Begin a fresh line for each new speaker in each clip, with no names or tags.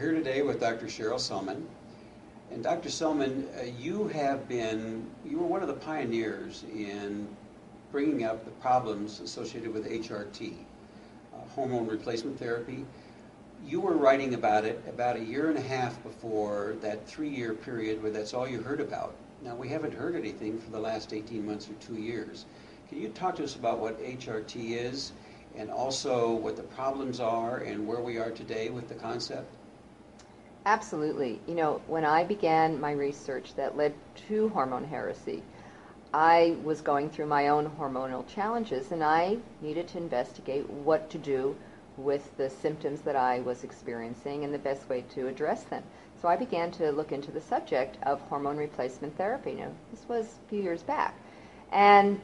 here today with Dr. Cheryl Selman. And Dr. Selman, you were one of the pioneers in bringing up the problems associated with HRT, hormone replacement therapy. You were writing about it about a year and a half before that 3-year period where that's all you heard about. Now, we haven't heard anything for the last 18 months or 2 years. Can you talk to us about what HRT is and also what the problems are and where we are today with the concept?
Absolutely. You know, when I began my research that led to hormone heresy, I was going through my own hormonal challenges, and I needed to investigate what to do with the symptoms that I was experiencing and the best way to address them. So I began to look into the subject of hormone replacement therapy. Now, this was a few years back. And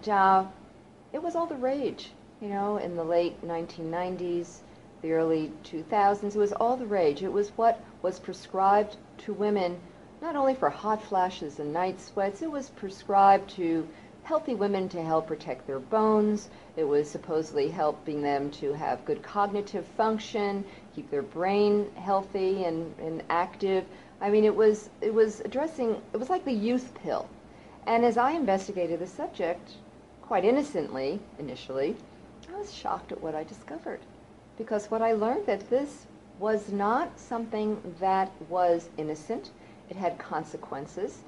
it was all the rage, you know, in the late 1990s, the early 2000s. It was all the rage. It was what was prescribed to women, not only for hot flashes and night sweats. It was prescribed to healthy women to help protect their bones. It was supposedly helping them to have good cognitive function, keep their brain healthy and active. I mean, it was like the youth pill. And as I investigated the subject, quite innocently initially, I was shocked at what I discovered. Because what I learned that this was not something that was innocent. It had consequences.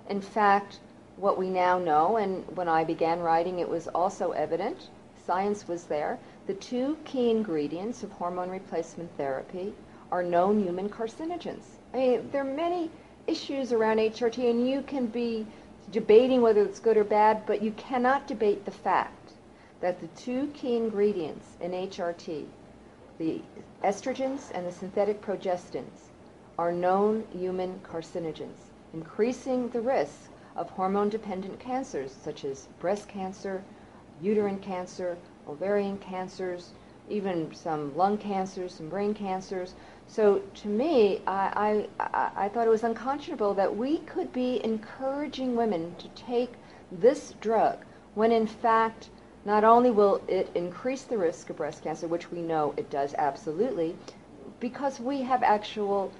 In fact, what we now know, and when I began writing it was also evident, science was there, the 2 key ingredients of hormone replacement therapy are known human carcinogens. I mean, there are many issues around HRT, and you can be debating whether it's good or bad, but you cannot debate the fact that the 2 key ingredients in HRT, the estrogens and the synthetic progestins, are known human carcinogens, increasing the risk of hormone-dependent cancers such as breast cancer, uterine cancer, ovarian cancers, even some lung cancers, some brain cancers. So to me, I thought it was unconscionable that we could be encouraging women to take this drug when in fact not only will it increase the risk of breast cancer, which we know it does absolutely, because we have actual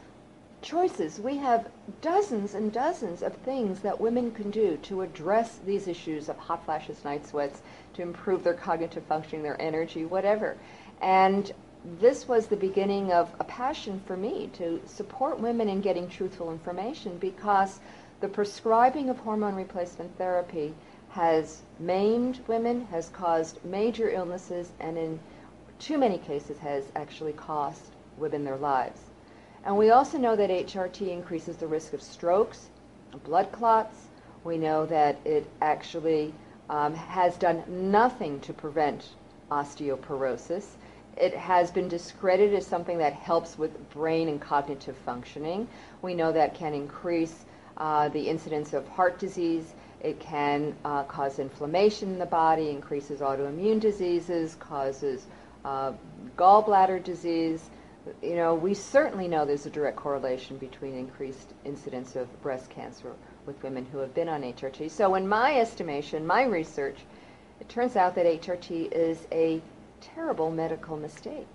choices. We have dozens and dozens of things that women can do to address these issues of hot flashes, night sweats, to improve their cognitive functioning, their energy, whatever. And this was the beginning of a passion for me to support women in getting truthful information, because the prescribing of hormone replacement therapy has maimed women, has caused major illnesses, and in too many cases has actually cost women their lives. And we also know that HRT increases the risk of strokes, blood clots. We know that it actually has done nothing to prevent osteoporosis. It has been discredited as something that helps with brain and cognitive functioning. We know that can increase the incidence of heart disease. It can cause inflammation in the body, increases autoimmune diseases, causes gallbladder disease. You know, we certainly know there's a direct correlation between increased incidence of breast cancer with women who have been on HRT. So in my estimation, my research, it turns out that HRT is a terrible medical mistake.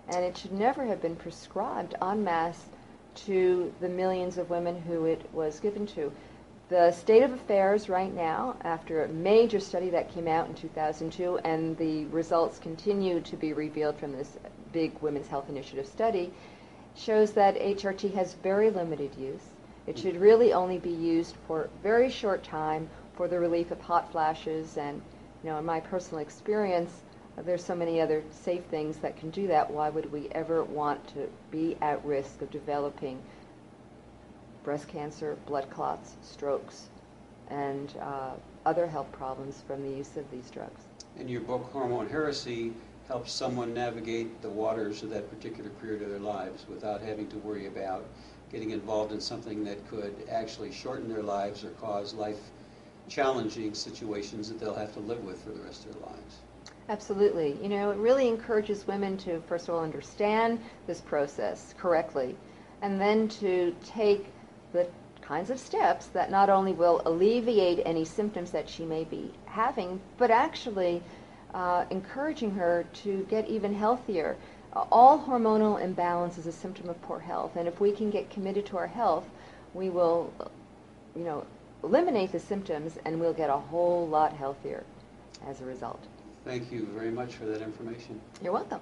And it should never have been prescribed en masse to the millions of women who it was given to. The state of affairs right now, after a major study that came out in 2002, and the results continue to be revealed from this big Women's Health Initiative study, shows that HRT has very limited use. It should really only be used for a very short time for the relief of hot flashes. And, you know, in my personal experience, there's so many other safe things that can do that. Why would we ever want to be at risk of developing breast cancer, blood clots, strokes, and other health problems from the use of these drugs?
And your book, Hormone Heresy, helps someone navigate the waters of that particular period of their lives without having to worry about getting involved in something that could actually shorten their lives or cause life-challenging situations that they'll have to live with for the rest of their lives.
Absolutely. You know, it really encourages women to, first of all, understand this process correctly, and then to take the kinds of steps that not only will alleviate any symptoms that she may be having, but actually encouraging her to get even healthier. All hormonal imbalance is a symptom of poor health, and if we can get committed to our health, we will, eliminate the symptoms, and we'll get a whole lot healthier as a result.
Thank you very much for that information.
You're welcome.